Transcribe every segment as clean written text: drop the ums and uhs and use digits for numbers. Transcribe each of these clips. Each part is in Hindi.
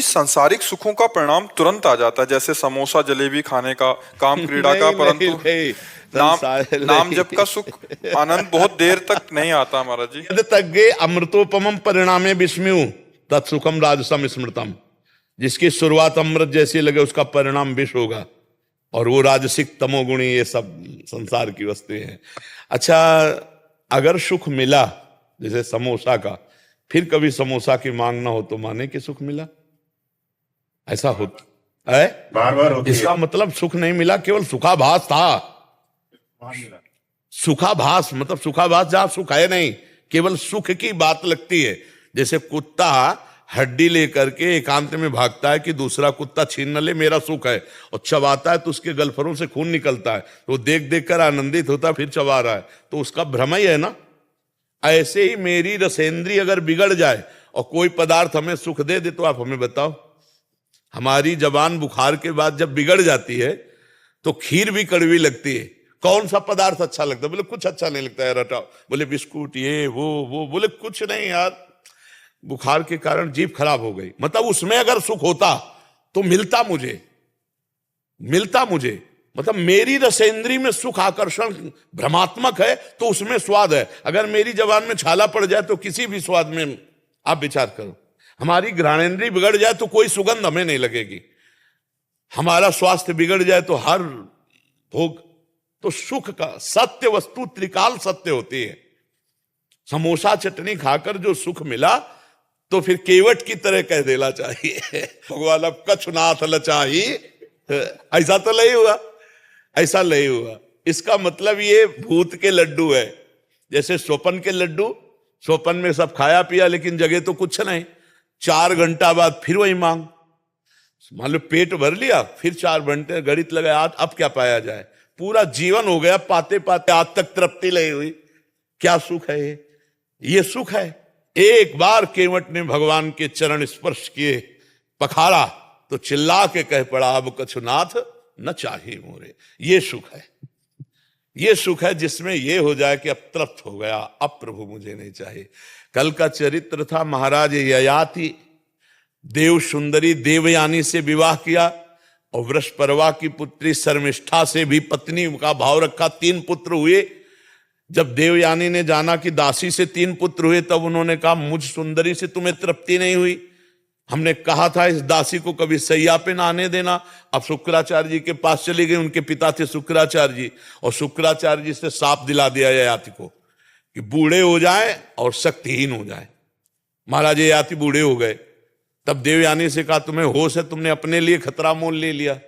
कि सांसारिक सुखों का परिणाम तुरंत आ जाता है, जैसे समोसा जलेबी खाने का, काम क्रीड़ा का, परंतु नाम जप का सुख आनंद बहुत देर तक नहीं आता महाराज जी। यद तग्गे अमृतोपमम परिणामे विस्मयु तत्सुखम राजसम स्मृतम। जिसकी शुरुआत अमृत जैसी लगे उसका परिणाम विष होगा, और वो राजसिक तमोगुणी ये सब संसार की वस्तुएं हैं। अच्छा, अगर सुख मिला जैसे समोसा का, फिर कभी समोसा की मांग ना हो तो माने कि सुख मिला, ऐसा होता है बार बार होती है। इसका मतलब सुख नहीं मिला, केवल सुखाभास था। सुखाभास मतलब सुखाभास जहां सुख है नहीं, केवल सुख की बात लगती है। जैसे कुत्ता हड्डी लेकर के एकांत में भागता है कि दूसरा कुत्ता छीन न ले, मेरा सुख है, और चबाता है तो उसके गलफरों से खून निकलता है, तो देख देख कर आनंदित होता है, फिर चबा रहा है, तो उसका भ्रम ही है ना। ऐसे ही मेरी रसेंद्री अगर बिगड़ जाए और कोई पदार्थ हमें सुख दे दे, तो आप हमें बताओ, हमारी जबान बुखार के बाद जब बिगड़ जाती है तो खीर भी कड़वी लगती है, कौन सा पदार्थ अच्छा लगता है? बोले कुछ अच्छा नहीं लगता है, रटाओ। बोले बिस्कुट ये वो बोले कुछ नहीं यार, बुखार के कारण जीभ खराब हो गई। मतलब उसमें अगर सुख होता तो मिलता मुझे, मतलब मेरी रसेंद्री में सुख आकर्षण भ्रमात्मक है तो उसमें स्वाद है। अगर मेरी जबान में छाला पड़ जाए तो किसी भी स्वाद में आप विचार करो। हमारी घ्राणेन्द्रिय बिगड़ जाए तो कोई सुगंध हमें नहीं लगेगी, हमारा स्वास्थ्य बिगड़ जाए तो हर भोग। तो सुख का सत्य वस्तु त्रिकाल सत्य होती है। समोसा चटनी खाकर जो सुख मिला तो फिर केवट की तरह कह देना चाहिए भगवान अब कछुनाथ लचाही, ऐसा तो नहीं हुआ, ऐसा नहीं हुआ। इसका मतलब ये भूत के लड्डू है, जैसे स्वपन के लड्डू, स्वपन में सब खाया पिया लेकिन जगह तो कुछ नहीं, 4 घंटा बाद फिर वही मांग। मान लो पेट भर लिया, फिर 4 घंटे गणित लगाया, अब क्या पाया जाए, पूरा जीवन हो गया पाते पाते, आज तक तृप्ति नहीं हुई। क्या सुख है ये सुख है। एक बार केवट ने भगवान के चरण स्पर्श किए, पखारा, तो चिल्ला के कह पड़ा अब कछुनाथ न चाहिए मोरे। ये सुख है, ये सुख है जिसमें ये हो जाए कि अब तृप्त हो गया, अब प्रभु मुझे नहीं चाहिए। कल का चरित्र था, महाराज ययाति देव सुंदरी देवयानी से विवाह किया, और वृषपर्वा की पुत्री शर्मिष्ठा से भी पत्नी का भाव रखा, 3 पुत्र हुए। जब देवयानी ने जाना कि दासी से 3 पुत्र हुए, तब उन्होंने कहा मुझ सुंदरी से तुम्हें तृप्ति नहीं हुई, हमने कहा था इस दासी को कभी सैया पे ना आने देना। अब शुक्राचार्य जी के पास चली गई, उनके पिता थे शुक्राचार्य जी, और शुक्राचार्य जी से साफ दिला दिया ययाति को कि बूढ़े हो जाए और शक्तिहीन हो जाए। महाराज ययाति बूढ़े हो गए, तब देवयानी से कहा तुम्हें होश है, तुमने अपने लिए खतरा मोल ले लिया।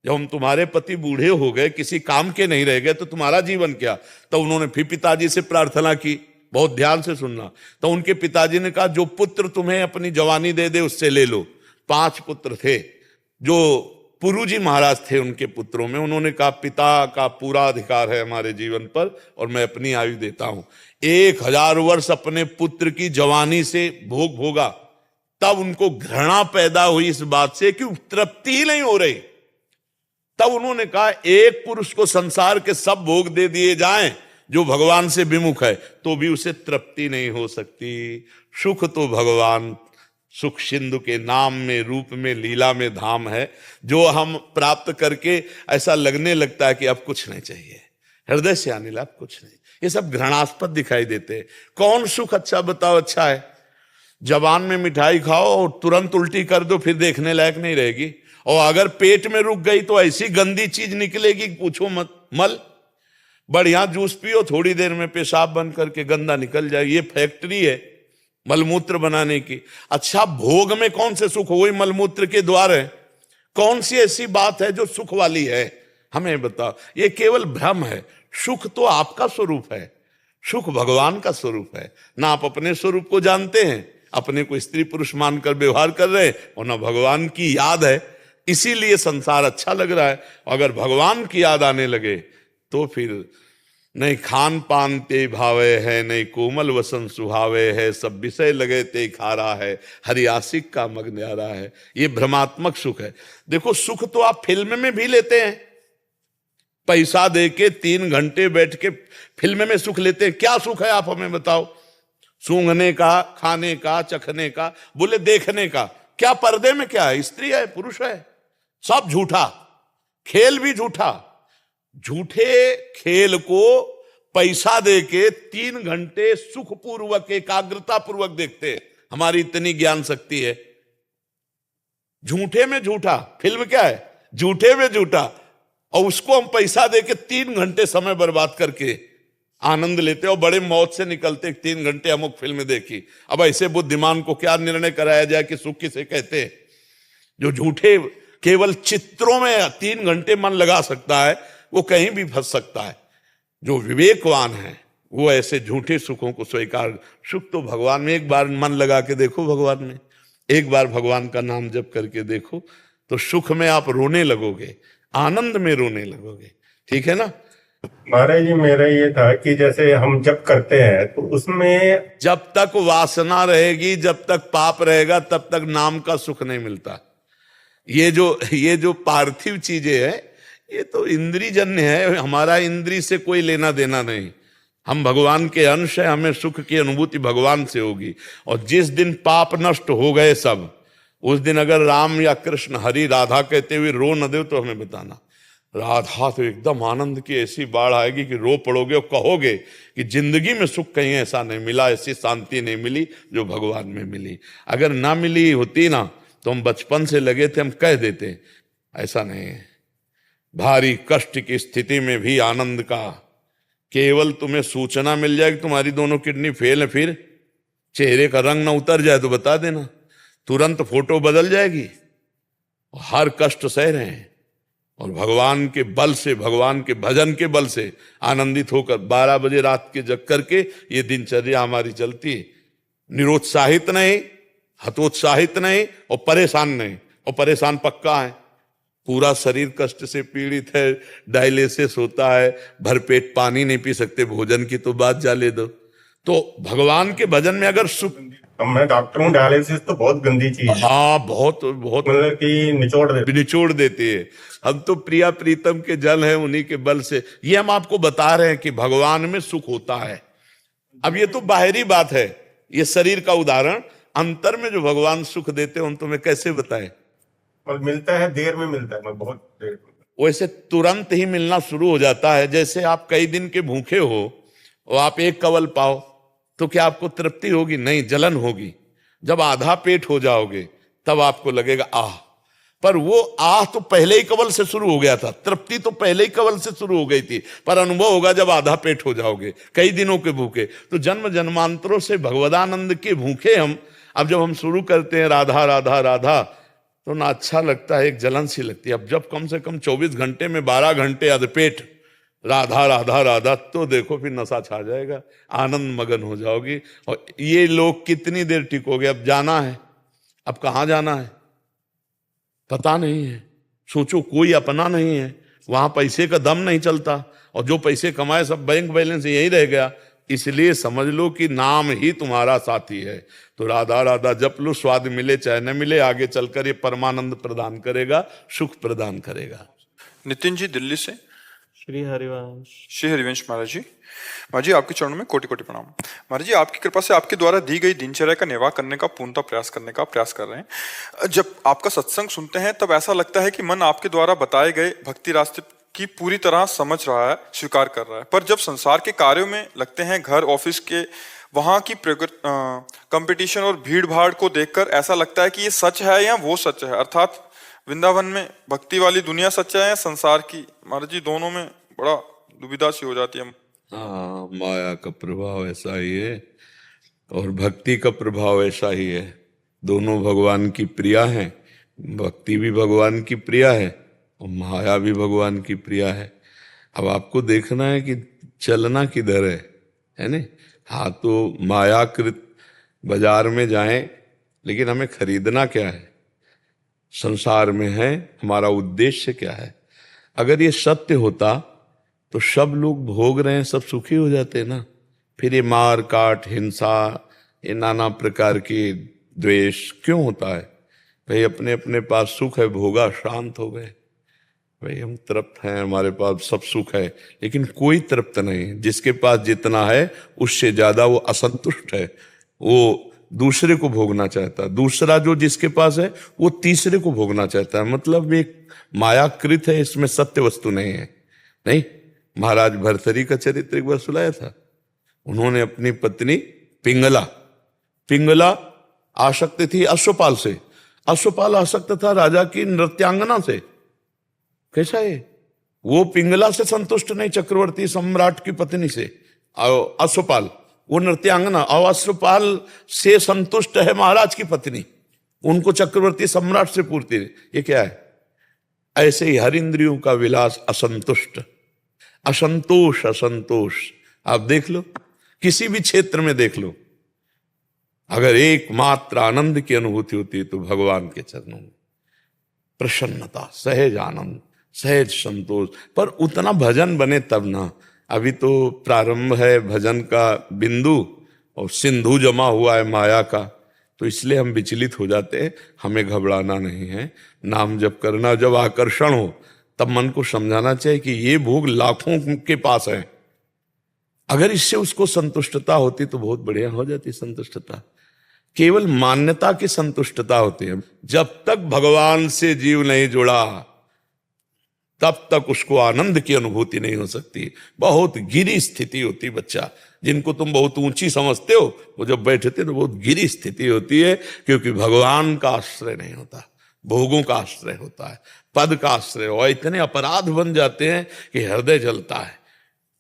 जब हम तुम्हारे पति बूढ़े हो गए, किसी काम के नहीं रह गए, तो तुम्हारा जीवन क्या। तो उन्होंने फिर पिताजी से प्रार्थना की, बहुत ध्यान से सुनना। तो उनके पिताजी ने कहा जो पुत्र तुम्हें अपनी जवानी दे दे उससे ले लो। 5 पुत्र थे, जो पुरुजी महाराज थे उनके पुत्रों में। उन्होंने कहा पिता का पूरा अधिकार है हमारे जीवन पर, और मैं अपनी आयु देता हूं। 1000 वर्ष अपने पुत्र की जवानी से भोग भोगा, तब उनको घृणा पैदा हुई इस बात से कि तृप्ति ही नहीं हो रही। तब उन्होंने कहा एक पुरुष को संसार के सब भोग दे दिए जाएं जो भगवान से विमुख है, तो भी उसे तृप्ति नहीं हो सकती। सुख तो भगवान सुख सिंधु के नाम में, रूप में, लीला में धाम है, जो हम प्राप्त करके ऐसा लगने लगता है कि अब कुछ नहीं चाहिए, हृदय से आने लगा कुछ नहीं। ये सब घृणास्पद दिखाई देते हैं। कौन सुख अच्छा बताओ अच्छा है? जबान में मिठाई खाओ और तुरंत उल्टी कर दो, फिर देखने लायक नहीं रहेगी। और अगर पेट में रुक गई तो ऐसी गंदी चीज निकलेगी पूछो मत। मल बढ़िया जूस पियो, थोड़ी देर में पेशाब बन करके गंदा निकल जाए। ये फैक्ट्री है मलमूत्र बनाने की। अच्छा, भोग में कौन से सुख? वही मलमूत्र के द्वार है। कौन सी ऐसी बात है जो सुख वाली है? हमें बताओ। ये केवल भ्रम है। सुख तो आपका स्वरूप है, सुख भगवान का स्वरूप है। ना आप अपने स्वरूप को जानते हैं, अपने को स्त्री पुरुष मानकर व्यवहार कर रहे हैं, और ना भगवान की याद है, इसीलिए संसार अच्छा लग रहा है। अगर भगवान की याद आने लगे तो फिर नहीं खान पान ते भावे है, नहीं कोमल वसन सुहावे है, सब विषय लगे ते खारा है, हरियासिक का मग न्यारा है। ये भ्रमात्मक सुख है। देखो, सुख तो आप फिल्म में भी लेते हैं, पैसा दे के 3 घंटे बैठ के फिल्म में सुख लेते हैं। क्या सुख है आप हमें बताओ? सूंघने का, खाने का, चखने का, बोले देखने का। क्या पर्दे में क्या है? स्त्री है, पुरुष है, सब झूठा, खेल भी झूठा। झूठे खेल को पैसा देके 3 घंटे सुखपूर्वक एकाग्रता पूर्वक देखते, हमारी इतनी ज्ञान शक्ति है। झूठे में झूठा, फिल्म क्या है? झूठे में झूठा, और उसको हम पैसा देके 3 घंटे समय बर्बाद करके आनंद लेते और बड़े मौत से निकलते। 3 घंटे अमुक फिल्म देखी। अब ऐसे बुद्धिमान को क्या निर्णय कराया जाए कि सुख किसे कहते हैं? जो झूठे केवल चित्रों में 3 घंटे मन लगा सकता है, वो कहीं भी फंस सकता है। जो विवेकवान है वो ऐसे झूठे सुखों को स्वीकार। सुख तो भगवान में, एक बार मन लगा के देखो भगवान में, एक बार भगवान का नाम जप करके देखो, तो सुख में आप रोने लगोगे, आनंद में रोने लगोगे। ठीक है ना? महाराज जी, मेरा ये था कि जैसे हम जब करते हैं तो उसमें जब तक वासना रहेगी, जब तक पाप रहेगा, तब तक नाम का सुख नहीं मिलता। ये जो पार्थिव चीजें हैं, ये तो इंद्रियजन्य है, हमारा इंद्री से कोई लेना देना नहीं। हम भगवान के अंश है, हमें सुख की अनुभूति भगवान से होगी। और जिस दिन पाप नष्ट हो गए सब, उस दिन अगर राम या कृष्ण हरि राधा कहते हुए रो न दे तो हमें बताना। राधा तो एकदम आनंद की ऐसी बाढ़ आएगी कि रो पड़ोगे और कहोगे कि जिंदगी में सुख कहीं ऐसा नहीं मिला, ऐसी शांति नहीं मिली जो भगवान में मिली। अगर ना मिली होती ना तो हम बचपन से लगे थे, हम कह देते। ऐसा नहीं है। भारी कष्ट की स्थिति में भी आनंद का, केवल तुम्हें सूचना मिल जाए कि तुम्हारी दोनों किडनी फेल है, फिर चेहरे का रंग ना उतर जाए तो बता देना, तुरंत फोटो बदल जाएगी। हर कष्ट सह रहे हैं और भगवान के बल से, भगवान के भजन के बल से आनंदित होकर 12 बजे रात के जग करके ये दिनचर्या हमारी चलती है। निरुत्साहित नहीं, हतोत्साहित नहीं और परेशान नहीं। और परेशान पक्का है, पूरा शरीर कष्ट से पीड़ित है, डायलिसिस होता है, भरपेट पानी नहीं पी सकते, भोजन की तो बात जाले दो। तो भगवान के भजन में अगर सुख, मैं डॉक्टर हूँ, डायलिसिस तो बहुत गंदी चीज है। हाँ, बहुत बहुत, मतलब कि निचोड़ देती है। हम तो प्रिया प्रीतम के जल हैं, उन्हीं के बल से ये हम आपको बता रहे हैं कि भगवान में सुख होता है। अब ये तो बाहरी बात है, ये शरीर का उदाहरण। अंतर में जो भगवान सुख देते हैं उन तुम्हें कैसे बताएं? और मिलता है, देर में मिलता है, बहुत देर में। वैसे तुरंत ही मिलना शुरू हो जाता है। जैसे आप कई दिन के भूखे हो और आप एक कवल पाओ तो क्या आपको तृप्ति होगी? नहीं, जलन होगी। जब आधा पेट हो जाओगे तब आपको लगेगा आह। पर वो आह तो पहले ही कवल से शुरू हो गया था, तृप्ति तो पहले ही कवल से शुरू हो गई थी, पर अनुभव होगा जब आधा पेट हो जाओगे, कई दिनों के भूखे। तो जन्म जन्मांतरों से भगवदानंद के भूखे हम। अब जब हम शुरू करते हैं राधा राधा राधा, तो ना अच्छा लगता है, एक जलन सी लगती है। अब जब कम से कम 24 घंटे में 12 घंटे अधपेट राधा राधा राधा, तो देखो फिर नशा छा जाएगा, आनंद मगन हो जाओगी। और ये लोग कितनी देर टिकोगे? अब जाना है, अब कहाँ जाना है पता नहीं है। सोचो, कोई अपना नहीं है, वहां पैसे का दम नहीं चलता, और जो पैसे कमाए सब बैंक बैलेंस यही रह गया। इसलिए समझ लो कि नाम ही तुम्हारा साथी है। तो राधा राधा जप लो, स्वाद मिले चाहे न मिले, आगे चलकर ये परमानंद प्रदान करेगा, सुख प्रदान करेगा। नितिन जी दिल्ली से। श्री हरिवंश। श्री हरिवंश महाराज जी। महाराज जी, आपके चरणों में कोटि कोटि प्रणाम। महाराज जी, आपकी कृपा से आपके द्वारा दी गई दिनचर्या का निर्वाह करने का पूर्णतः प्रयास करने का प्रयास कर रहे हैं। जब आपका सत्संग सुनते हैं तब ऐसा लगता है कि मन आपके द्वारा बताए गए भक्ति रास्ते की पूरी तरह समझ रहा है, स्वीकार कर रहा है। पर जब संसार के कार्यों में लगते हैं, घर ऑफिस के, वहां की कंपटीशन और भीड़ भाड़ को देखकर ऐसा लगता है कि ये सच है या वो सच है। अर्थात वृंदावन में भक्ति वाली दुनिया सच है या संसार की? महाराज जी, दोनों में बड़ा दुविधा सी हो जाती है। हाँ, माया का प्रभाव ऐसा ही है और भक्ति का प्रभाव ऐसा ही है। दोनों भगवान की प्रिया हैं, भक्ति भी भगवान की प्रिया है और माया भी भगवान की प्रिया है। अब आपको देखना है कि चलना किधर है नहीं? हाँ, तो मायाकृत बाजार में जाएं, लेकिन हमें खरीदना क्या है? संसार में है, हमारा उद्देश्य क्या है? अगर ये सत्य होता तो सब लोग भोग रहे हैं, सब सुखी हो जाते ना। फिर ये मार काट, हिंसा, ये नाना प्रकार की द्वेष क्यों होता है? भाई अपने अपने पास सुख है, भोगा, शांत हो गए, भाई हम तृप्त हैं, हमारे पास सब सुख है। लेकिन कोई तृप्त नहीं, जिसके पास जितना है उससे ज्यादा वो असंतुष्ट है, वो दूसरे को भोगना चाहता है, दूसरा जो जिसके पास है वो तीसरे को भोगना चाहता है। मतलब एक मायाकृत है, इसमें सत्य वस्तु नहीं है। नहीं, महाराज भर्तरी का चरित्र एक बार सुनाया था। उन्होंने अपनी पत्नी पिंगला आसक्त थी अश्वपाल से, अश्वपाल आसक्त था राजा की नृत्यांगना से। कैसा है? वो पिंगला से संतुष्ट नहीं, चक्रवर्ती सम्राट की पत्नी से, अश्वपाल वो नृत्यांगना, और अश्वपाल से संतुष्ट है महाराज की पत्नी, उनको चक्रवर्ती सम्राट से पूर्ति। ये क्या है? ऐसे ही हर इंद्रियों का विलास असंतोष। आप देख लो, किसी भी क्षेत्र में देख लो, अगर एकमात्र आनंद की अनुभूति होती है तो भगवान के चरणों में प्रसन्नता, सहज आनंद, सहज संतोष। पर उतना भजन बने तब ना। अभी तो प्रारंभ है भजन का बिंदु और सिंधु जमा हुआ है माया का, तो इसलिए हम विचलित हो जाते हैं। हमें घबराना नहीं है, नाम जप करना। जब आकर्षण हो तब मन को समझाना चाहिए कि ये भोग लाखों के पास है, अगर इससे उसको संतुष्टता होती तो बहुत बढ़िया हो जाती संतुष्टता। केवल मान्यता की संतुष्टता होती है। जब तक भगवान से जीव नहीं जुड़ा तब तक उसको आनंद की अनुभूति नहीं हो सकती। बहुत गिरी स्थिति होती बच्चा, जिनको तुम बहुत ऊंची समझते हो, वो जब बैठते तो बहुत गिरी स्थिति होती है, क्योंकि भगवान का आश्रय नहीं होता, भोगों का आश्रय होता है, पद का आश्रय। और इतने अपराध बन जाते हैं कि हृदय जलता है,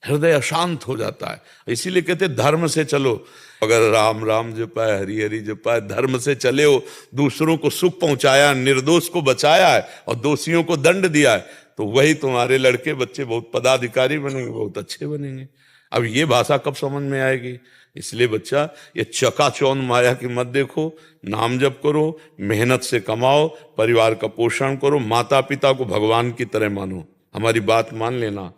हृदय अशांत हो जाता है। इसीलिए कहते धर्म से चलो। अगर राम राम जपाए, हरि हरि जपाए, धर्म से चले हो, दूसरों को सुख पहुंचाया, निर्दोष को बचाया है और दोषियों को दंड दिया है, तो वही तुम्हारे लड़के बच्चे बहुत पदाधिकारी बनेंगे, बहुत अच्छे बनेंगे। अब ये भाषा कब समझ में आएगी? इसलिए बच्चा ये चकाचौंध माया की मत देखो, नाम जप करो, मेहनत से कमाओ, परिवार का पोषण करो, माता पिता को भगवान की तरह मानो। हमारी बात मान लेना,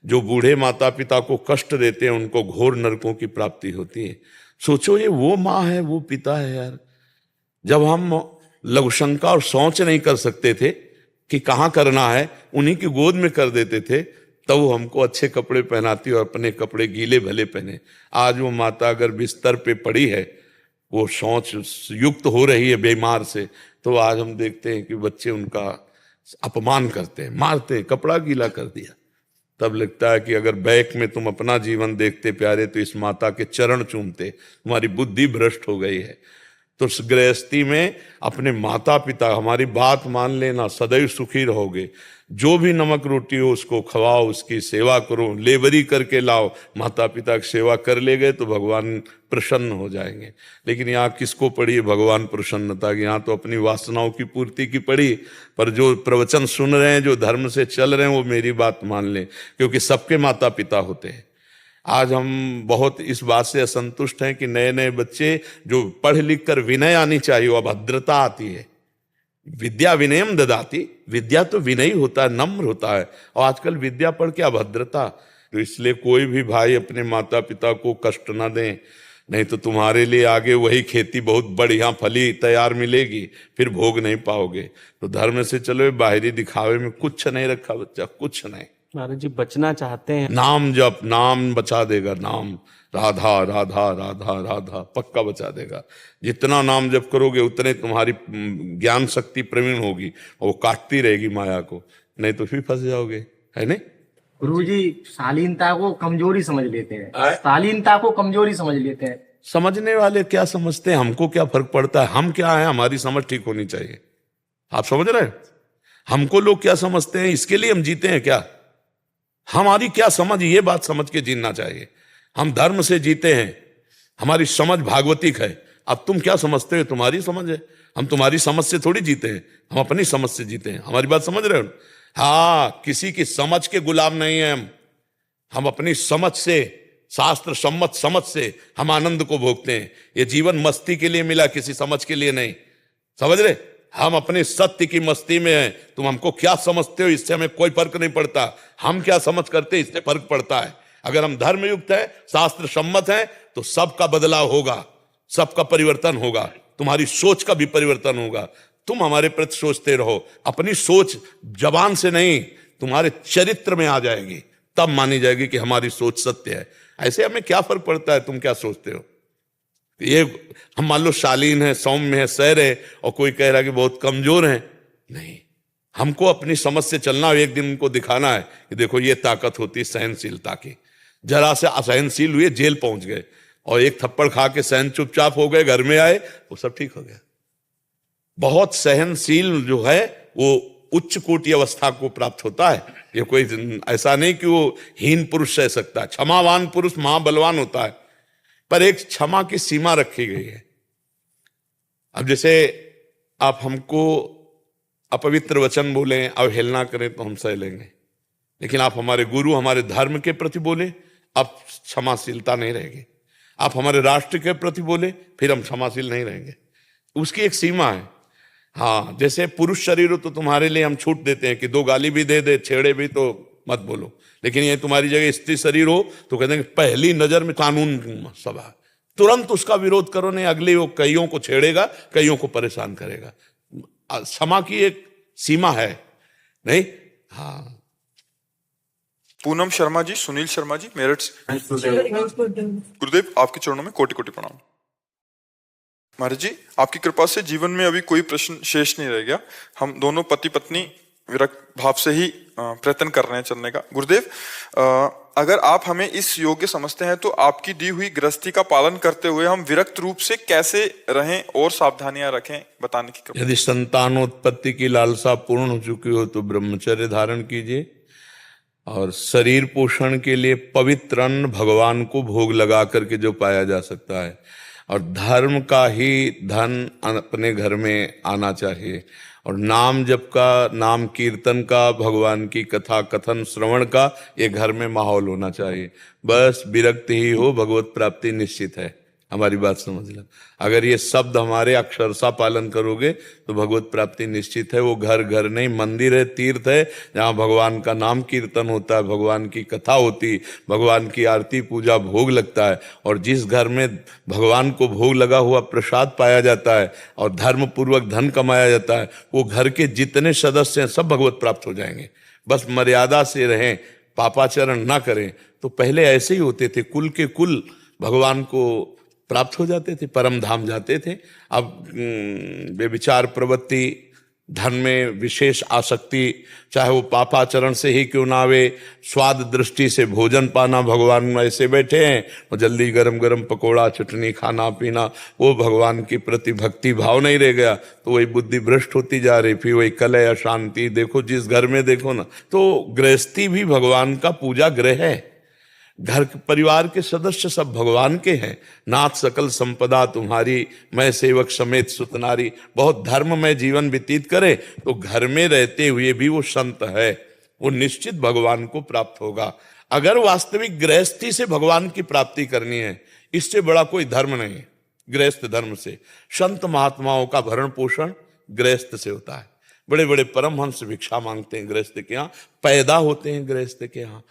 जो बूढ़े माता पिता को कष्ट देते हैं उनको घोर नरकों की प्राप्ति होती है। सोचो, ये वो माँ है, वो पिता है यार। जब हम लघुशंका और सोच नहीं कर सकते थे कि कहाँ करना है, उन्हीं की गोद में कर देते थे, तब वो हमको अच्छे कपड़े पहनाती और अपने कपड़े गीले भले पहने। आज वो माता अगर बिस्तर पे पड़ी है, वो सोच युक्त हो रही है बीमार से, तो आज हम देखते हैं कि बच्चे उनका अपमान करते हैं, मारते हैं, कपड़ा गीला कर दिया। तब लगता है कि अगर बैक में तुम अपना जीवन देखते प्यारे, तो इस माता के चरण चूमते। तुम्हारी बुद्धि भ्रष्ट हो गई है। तो गृहस्थी में अपने माता पिता, हमारी बात मान लेना, सदैव सुखी रहोगे। जो भी नमक रोटी हो उसको खवाओ, उसकी सेवा करो, लेबरी करके लाओ। माता पिता की सेवा कर ले गए तो भगवान प्रसन्न हो जाएंगे। लेकिन यहाँ किसको पड़ी है भगवान प्रसन्नता की? यहाँ तो अपनी वासनाओं की पूर्ति की पड़ी। पर जो प्रवचन सुन रहे हैं, जो धर्म से चल रहे हैं, वो मेरी बात मान लें, क्योंकि सबके माता पिता होते हैं। आज हम बहुत इस बात से असंतुष्ट हैं कि नए नए बच्चे जो पढ़ लिख कर विनय आनी चाहिए, वो अभद्रता आती है। विद्या विनयम ददाति, विद्या तो विनयी होता है, नम्र होता है, और आजकल विद्या पढ़ के अभद्रता। तो इसलिए कोई भी भाई अपने माता पिता को कष्ट ना दें, नहीं तो तुम्हारे लिए आगे वही खेती बहुत बढ़िया फली तैयार मिलेगी, फिर भोग नहीं पाओगे। तो धर्म से चलो, बाहरी दिखावे में कुछ नहीं रखा बच्चा, कुछ नहीं। महाराज जी बचना चाहते हैं, नाम जप, नाम बचा देगा। नाम राधा राधा राधा राधा पक्का बचा देगा। जितना नाम जप करोगे उतने तुम्हारी ज्ञान शक्ति प्रवीण होगी, और वो काटती रहेगी माया को, नहीं तो फिर फंस जाओगे, है नहीं? गुरुजी शालीनता को कमजोरी समझ लेते हैं, शालीनता को कमजोरी समझ लेते हैं। समझने वाले क्या समझते हैं, हमको क्या फर्क पड़ता है? हम क्या है, हमारी समझ ठीक होनी चाहिए। आप समझ रहे हैं? हमको लोग क्या समझते हैं, इसके लिए हम जीते हैं क्या? हमारी क्या समझ, ये बात समझ के जीना चाहिए। हम धर्म से जीते हैं, हमारी समझ भागवतिक है। अब तुम क्या समझते हो, तुम्हारी समझ है। हम तुम्हारी समझ से थोड़ी जीते हैं, हम अपनी समझ से जीते हैं। हमारी बात समझ रहे हो? हाँ, किसी की समझ के गुलाम नहीं है हम अपनी समझ से, शास्त्र सम्मत समझ से हम आनंद को भोगते हैं। ये जीवन मस्ती के लिए मिला, किसी समझ के लिए नहीं। समझ रहे? हम अपने सत्य की मस्ती में हैं। तुम हमको क्या समझते हो, इससे हमें कोई फर्क नहीं पड़ता। हम क्या समझ करते, इससे फर्क पड़ता है। अगर हम धर्मयुक्त हैं, शास्त्र सम्मत हैं, तो सबका बदलाव होगा, सबका परिवर्तन होगा, तुम्हारी सोच का भी परिवर्तन होगा। तुम हमारे प्रति सोचते रहो, अपनी सोच जबान से नहीं, तुम्हारे चरित्र में आ जाएगी, तब मानी जाएगी कि हमारी सोच सत्य है। ऐसे हमें क्या फर्क पड़ता है तुम क्या सोचते हो। ये हम मान लो शालीन है, सौम्य है, सैर है, और कोई कह रहा है कि बहुत कमजोर है, नहीं। हमको अपनी समझ से चलना, एक दिन उनको दिखाना है कि देखो ये ताकत होती है सहनशीलता की। जरा से असहनशील हुए, जेल पहुंच गए, और एक थप्पड़ खा के सहन चुपचाप हो गए, घर में आए, वो सब ठीक हो गया। बहुत सहनशील जो है वो उच्च कोटि अवस्था को प्राप्त होता है। ये कोई ऐसा नहीं कि वो हीन पुरुष सह सकता है। क्षमावान पुरुष महाबलवान होता है, पर एक क्षमा की सीमा रखी गई है। अब जैसे आप हमको अपवित्र वचन बोलें, अवहेलना करें तो हम सह लेंगे, लेकिन आप हमारे गुरु, हमारे धर्म के प्रति बोले, अब क्षमाशीलता नहीं रहेगी। आप हमारे राष्ट्र के प्रति बोले, फिर हम क्षमाशील नहीं रहेंगे। उसकी एक सीमा है। हाँ, जैसे पुरुष शरीर हो तो तुम्हारे लिए हम छूट देते हैं कि 2 गाली भी दे दे, छेड़े भी तो मत बोलो, लेकिन ये तुम्हारी जगह स्त्री शरीर हो तो कहते हैं कि पहली नजर में कानून सभा, तुरंत उसका विरोध करो, नहीं अगले वो कईयों को छेड़ेगा, कईयों को परेशान करेगा। क्षमा की एक सीमा है, नहीं? हाँ। पूनम शर्मा जी, सुनील शर्मा जी, मेरठ से। गुरुदेव, आपके चरणों में कोटि कोटि प्रणाम। महाराज जी, आपकी कृपा से जीवन में अभी कोई प्रश्न शेष नहीं रह गया। हम दोनों पति पत्नी विरक्त भाव से ही प्रयत्न कर रहे हैं चलने का। गुरुदेव, अगर आप हमें इस योग्य समझते हैं तो आपकी दी हुई गृहस्थी का पालन करते हुए हम विरक्त रूप से कैसे रहें और सावधानियां रखें, बताने की कृपा। यदि संतानोत्पत्ति की लालसा पूर्ण हो चुकी हो तो ब्रह्मचर्य धारण कीजिए, और शरीर पोषण के लिए पवित्र अन्न भगवान को भोग लगा करके जो पाया जा सकता है, और धर्म का ही धन अपने घर में आना चाहिए, और नाम जप का, नाम कीर्तन का, भगवान की कथा कथन श्रवण का ये घर में माहौल होना चाहिए। बस विरक्त ही हो, भगवत प्राप्ति निश्चित है। हमारी बात समझ लो, अगर ये शब्द हमारे अक्षरशः पालन करोगे तो भगवत प्राप्ति निश्चित है। वो घर घर नहीं, मंदिर है, तीर्थ है, जहाँ भगवान का नाम कीर्तन होता है, भगवान की कथा होती, भगवान की आरती पूजा भोग लगता है। और जिस घर में भगवान को भोग लगा हुआ प्रसाद पाया जाता है और धर्म पूर्वक धन कमाया जाता है, वो घर के जितने सदस्य हैं सब भगवत प्राप्त हो जाएंगे। बस मर्यादा से रहें, पापाचरण ना करें। तो पहले ऐसे ही होते थे, कुल के कुल भगवान को प्राप्त हो जाते थे, परम धाम जाते थे। अब व्यभिचार प्रवृत्ति, धन में विशेष आसक्ति, चाहे वो पापाचरण से ही क्यों ना आवे, स्वाद दृष्टि से भोजन पाना, भगवान ऐसे बैठे हैं और जल्दी गरम गरम पकोड़ा चटनी खाना पीना, वो भगवान की प्रति भक्ति भाव नहीं रह गया, तो वही बुद्धि भ्रष्ट होती जा रही, फिर वही कलह अशांति। देखो जिस घर में देखो ना, तो गृहस्थी भी भगवान का पूजा गृह है। घर परिवार के सदस्य सब भगवान के हैं। नाथ सकल संपदा तुम्हारी, मैं सेवक समेत सुतनारी। बहुत धर्म में जीवन व्यतीत करे तो घर में रहते हुए भी वो संत है, वो निश्चित भगवान को प्राप्त होगा। अगर वास्तविक गृहस्थी से भगवान की प्राप्ति करनी है, इससे बड़ा कोई धर्म नहीं है गृहस्थ धर्म से। संत महात्माओं का भरण पोषण गृहस्थ से होता है। बड़े बड़े परमहंस भिक्षा मांगते हैं गृहस्थ के यहाँ, पैदा होते हैं गृहस्थ के यहाँ।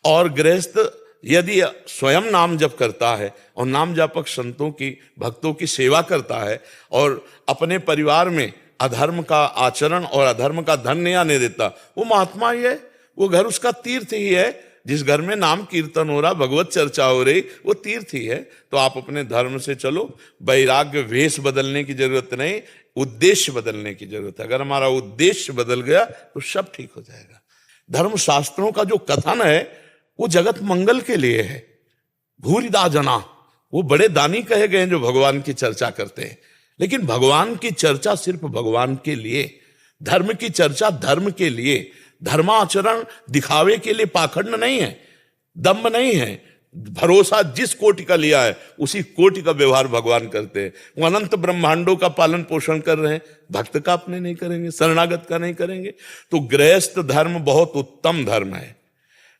और गृहस्थ यदि स्वयं नाम जप करता है और नाम जापक संतों की, भक्तों की सेवा करता है और अपने परिवार में अधर्म का आचरण और अधर्म का धन नहीं आने देता, वो महात्मा ही है, वो घर उसका तीर्थ ही है। जिस घर में नाम कीर्तन हो रहा, भगवत चर्चा हो रही, वो तीर्थ ही है। तो आप अपने धर्म से चलो। वैराग्य वेश बदलने की जरूरत नहीं, उद्देश्य बदलने की जरूरत है। अगर हमारा उद्देश्य बदल गया तो सब ठीक हो जाएगा। धर्म शास्त्रों का जो कथन है वो जगत मंगल के लिए है। भूरिदा जना, वो बड़े दानी कहे गए हैं जो भगवान की चर्चा करते हैं, लेकिन भगवान की चर्चा सिर्फ भगवान के लिए, धर्म की चर्चा धर्म के लिए, धर्माचरण दिखावे के लिए पाखंड नहीं है, दम्भ नहीं है। भरोसा जिस कोटि का लिया है उसी कोटि का व्यवहार भगवान करते हैं। वो अनंत ब्रह्मांडों का पालन पोषण कर रहे हैं, भक्त का अपने नहीं करेंगे, शरणागत का नहीं करेंगे। तो गृहस्थ धर्म बहुत उत्तम धर्म है।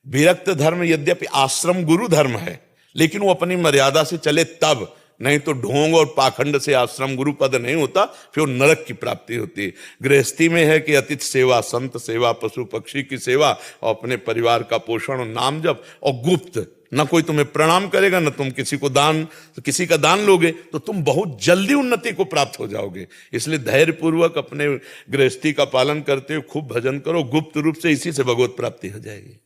विरक्त धर्म यद्यपि आश्रम गुरु धर्म है, लेकिन वो अपनी मर्यादा से चले तब, नहीं तो ढोंग और पाखंड से आश्रम गुरु पद नहीं होता, फिर नरक की प्राप्ति होती है। गृहस्थी में है कि अतिथि सेवा, संत सेवा, पशु पक्षी की सेवा और अपने परिवार का पोषण और नाम जप, और गुप्त, न कोई तुम्हें प्रणाम करेगा, न तुम किसी को दान, तो किसी का दान लोगे तो तुम बहुत जल्दी उन्नति को प्राप्त हो जाओगे। इसलिए धैर्य पूर्वक अपने गृहस्थी का पालन करते हुए खूब भजन करो, गुप्त रूप से, इसी से भगवत प्राप्ति हो जाएगी।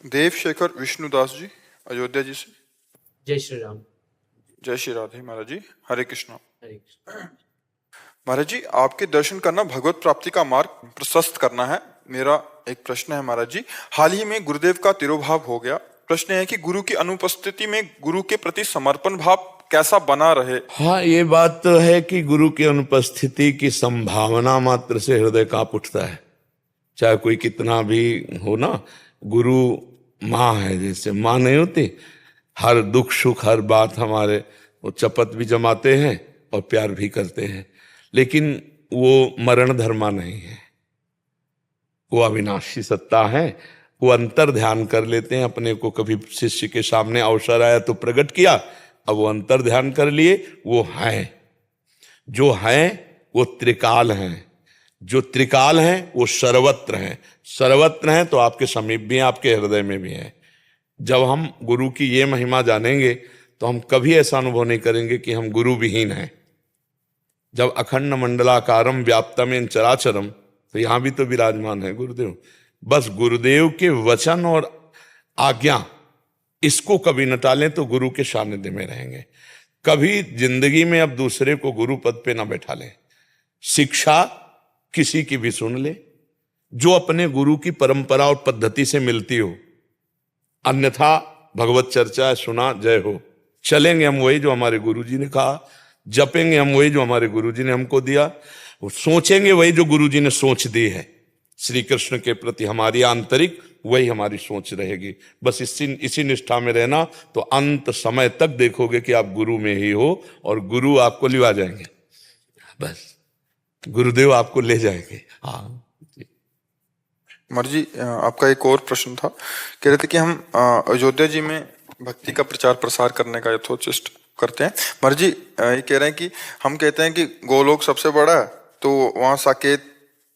देवशेखर विष्णुदास जी, अयोध्या जी से। जय श्री राम। जय श्री राधे महाराज जी। हरे कृष्णा। महाराज जी, आपके दर्शन करना भगवत प्राप्ति का मार्ग प्रशस्त करना है। मेरा एक प्रश्न है महाराज जी, हाल ही में गुरुदेव का तिरोभाव हो गया। प्रश्न है कि गुरु की अनुपस्थिति में गुरु के प्रति समर्पण भाव कैसा बना रहे। हाँ, ये बात तो है कि गुरु की अनुपस्थिति की संभावना मात्र से हृदय कांप उठता है। चाहे कोई कितना भी हो ना, गुरु माँ है, जैसे माँ नहीं होती, हर दुख सुख हर बात हमारे वो चपत भी जमाते हैं और प्यार भी करते हैं, लेकिन वो मरण धर्मा नहीं है, वो अविनाशी सत्ता है। वो अंतर ध्यान कर लेते हैं अपने को। कभी शिष्य के सामने अवसर आया तो प्रकट किया, अब वो अंतर ध्यान कर लिए, वो हैं। जो हैं वो त्रिकाल हैं, जो त्रिकाल हैं वो सर्वत्र हैं। सर्वत्र हैं तो आपके समीप भी हैं, आपके हृदय में भी हैं। जब हम गुरु की ये महिमा जानेंगे तो हम कभी ऐसा अनुभव नहीं करेंगे कि हम गुरु विहीन हैं। जब अखंड मंडलाकारम व्याप्तमेन चराचरम, तो यहां भी तो विराजमान है गुरुदेव। बस गुरुदेव के वचन और आज्ञा, इसको कभी न टालें तो गुरु के सानिध्य में रहेंगे। कभी जिंदगी में अब दूसरे को गुरु पद पे ना बैठा लें। शिक्षा किसी की भी सुन ले जो अपने गुरु की परंपरा और पद्धति से मिलती हो, अन्यथा भगवत चर्चा सुना जय हो। चलेंगे हम वही जो हमारे गुरुजी ने कहा, जपेंगे हम वही जो हमारे गुरुजी ने हमको दिया, सोचेंगे वही जो गुरुजी ने सोच दी है। श्री कृष्ण के प्रति हमारी आंतरिक वही हमारी सोच रहेगी। बस इसी निष्ठा में रहना तो अंत समय तक देखोगे कि आप गुरु में ही हो और गुरु आपको लिवा जाएंगे। बस गुरुदेव आपको ले जाएंगे। हाँ महाराज जी, आपका एक और प्रश्न था। कह रहे थे कि हम अयोध्या जी में भक्ति का प्रचार प्रसार करने का यथोचिष्ट करते हैं। महाराज जी ये कह रहे हैं कि हम कहते हैं कि गोलोक सबसे बड़ा है, तो वहाँ साकेत,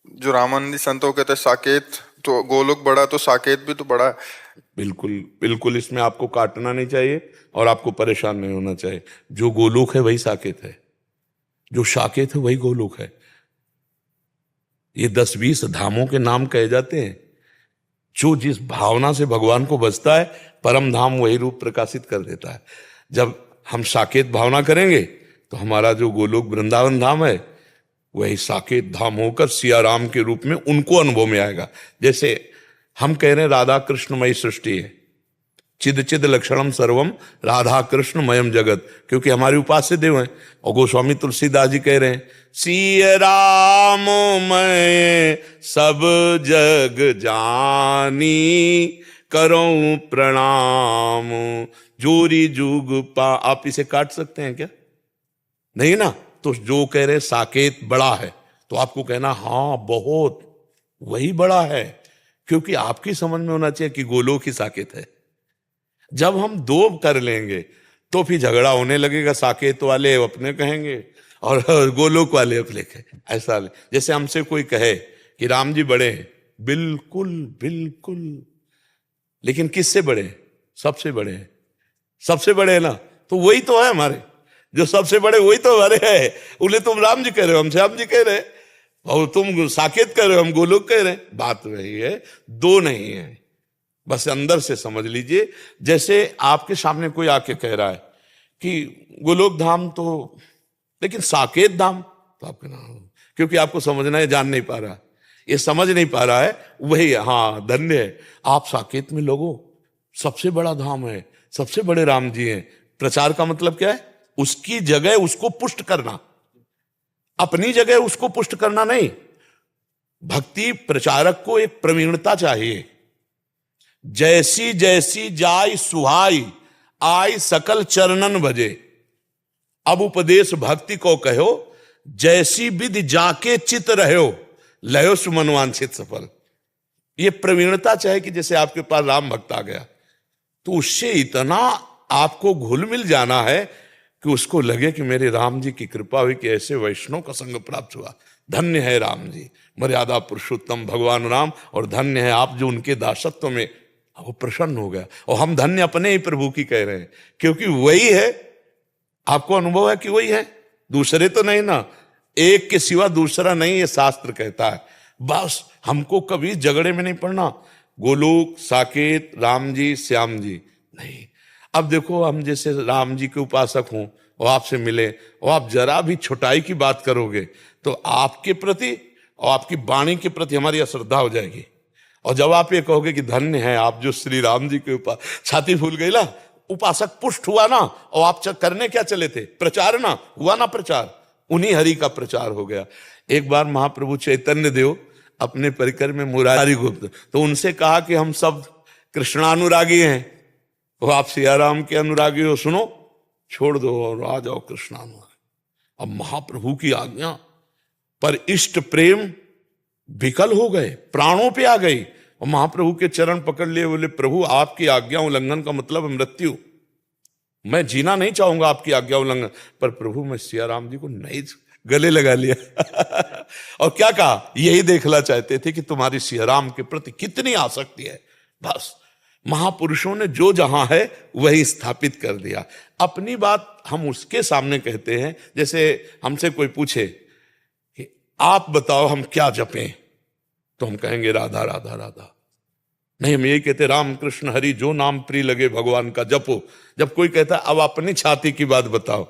जो रामानंदी संतों कहते हैं साकेत, तो गोलोक बड़ा तो साकेत भी तो बड़ा है। बिल्कुल बिल्कुल, इसमें आपको काटना नहीं चाहिए और आपको परेशान नहीं होना चाहिए। जो गोलोक है वही साकेत है, जो साकेत है वही गोलोक है। ये 10-20 धामों के नाम कहे जाते हैं। जो जिस भावना से भगवान को बसता है, परम धाम वही रूप प्रकाशित कर देता है। जब हम साकेत भावना करेंगे तो हमारा जो गोलोक वृंदावन धाम है वही साकेत धाम होकर सिया राम के रूप में उनको अनुभव में आएगा। जैसे हम कह रहे हैं राधा कृष्णमयी सृष्टि है, चिद चिद लक्षणम सर्वम राधा कृष्णमयम जगत, क्योंकि हमारे उपास्य देव हैं। और गोस्वामी तुलसीदास जी कह रहे हैं सिया राम मैं सब जग जानी करूं प्रणाम जोरी जुग पा। आप इसे काट सकते हैं क्या? नहीं ना। तो जो कह रहे साकेत बड़ा है तो आपको कहना हाँ बहुत, वही बड़ा है, क्योंकि आपकी समझ में होना चाहिए कि गोलोक ही साकेत है। जब हम दो कर लेंगे तो फिर झगड़ा होने लगेगा। साकेत वाले अपने कहेंगे और गोलोक वाले अपने कहेंगे। ऐसा जैसे हमसे कोई कहे कि राम जी बड़े हैं, बिल्कुल बिल्कुल, लेकिन किससे बड़े हैं? सबसे बड़े हैं। सबसे बड़े हैं ना, तो वही तो है हमारे, जो सबसे बड़े वही तो हमारे है। उन्हें तुम राम जी कह रहे हो, हम श्याम जी कह रहे हैं, और तुम साकेत कह रहे हो, हम गोलोक कह रहे हैं। बात वही है, दो नहीं है। बस अंदर से समझ लीजिए। जैसे आपके सामने कोई आके कह रहा है कि गोलोक धाम तो, लेकिन साकेत धाम, तो आप कहना क्योंकि आपको समझना है, जान नहीं पा रहा, ये समझ नहीं पा रहा है, वही हाँ धन्य है आप साकेत में लोगो, सबसे बड़ा धाम है, सबसे बड़े राम जी हैं। प्रचार का मतलब क्या है? उसकी जगह उसको पुष्ट करना, अपनी जगह उसको पुष्ट करना नहीं। भक्ति प्रचारक को एक प्रवीणता चाहिए। जैसी जैसी जाय सुहाई आई सकल चरणन भजे। अब उपदेश भक्ति को कहो, जैसी विधि जाके चित रहो लयो सुमन वांछित सफल। ये प्रवीणता चाहे कि जैसे आपके पास राम भक्त आ गया तो उससे इतना आपको घुल मिल जाना है कि उसको लगे कि मेरे राम जी की कृपा हुई कि ऐसे वैष्णव का संग प्राप्त हुआ। धन्य है राम जी, मर्यादा पुरुषोत्तम भगवान राम, और धन्य है आप जो उनके दासत्व में वो प्रसन्न हो गया। और हम धन्य अपने ही प्रभु की कह रहे हैं, क्योंकि वही है। आपको अनुभव है कि वही है, दूसरे तो नहीं ना। एक के सिवा दूसरा नहीं, ये शास्त्र कहता है। बस हमको कभी झगड़े में नहीं पड़ना, गोलोक साकेत राम जी श्याम जी नहीं। अब देखो, हम जैसे राम जी के उपासक हों और आपसे मिले और आप जरा भी छोटाई की बात करोगे तो आपके प्रति और आपकी वाणी के प्रति हमारी अश्रद्धा हो जाएगी। और जब आप ये कहोगे कि धन्य है आप जो श्री राम जी के ऊपर, छाती फूल गई ना, उपासक पुष्ट हुआ ना। और आप करने क्या चले थे? प्रचार ना हुआ ना, प्रचार उन्हीं हरि का प्रचार हो गया। एक बार महाप्रभु चैतन्य देव अपने परिकर में मुरारी गुप्त, तो उनसे कहा कि हम सब कृष्णानुरागी हैं, वो आप सियाराम के अनुरागी हो, सुनो छोड़ दो और आ जाओ कृष्णानुरागी। अब महाप्रभु की आज्ञा पर इष्ट प्रेम विकल हो गए, प्राणों पे आ गई और महाप्रभु के चरण पकड़ लिए, बोले प्रभु आपकी आज्ञा उल्लंघन का मतलब मृत्यु, मैं जीना नहीं चाहूंगा आपकी आज्ञा उल्लंघन। पर प्रभु मैं सियाराम जी को नहीं, गले लगा लिया और क्या कहा, यही देखना चाहते थे कि तुम्हारी सियाराम के प्रति कितनी आसक्ति है। बस महापुरुषों ने जो जहां है वही स्थापित कर दिया। अपनी बात हम उसके सामने कहते हैं, जैसे हमसे कोई पूछे कि आप बताओ हम क्या जपें, तो हम कहेंगे राधा राधा राधा। नहीं, हम यही कहते राम कृष्ण हरि जो नाम प्रिय लगे भगवान का जपो। जब कोई कहता अब अपनी छाती की बात बताओ,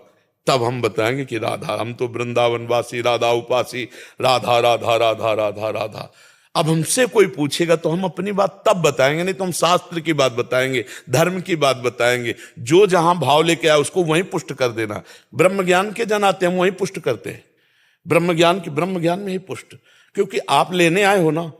तब हम बताएंगे कि राधा, हम तो वृंदावनवासी राधा उपासी, राधा राधा राधा राधा राधा। अब हमसे कोई पूछेगा तो हम अपनी बात तब बताएंगे, नहीं तो हम शास्त्र की बात बताएंगे, धर्म की बात बताएंगे। जो जहां भाव लेके आया उसको वहीं पुष्ट कर देना। ब्रह्म ज्ञान के जन आते हैं, हम वहीं पुष्ट करते हैं, ब्रह्म ज्ञान में ही पुष्ट, क्योंकि आप लेने आए हो ना,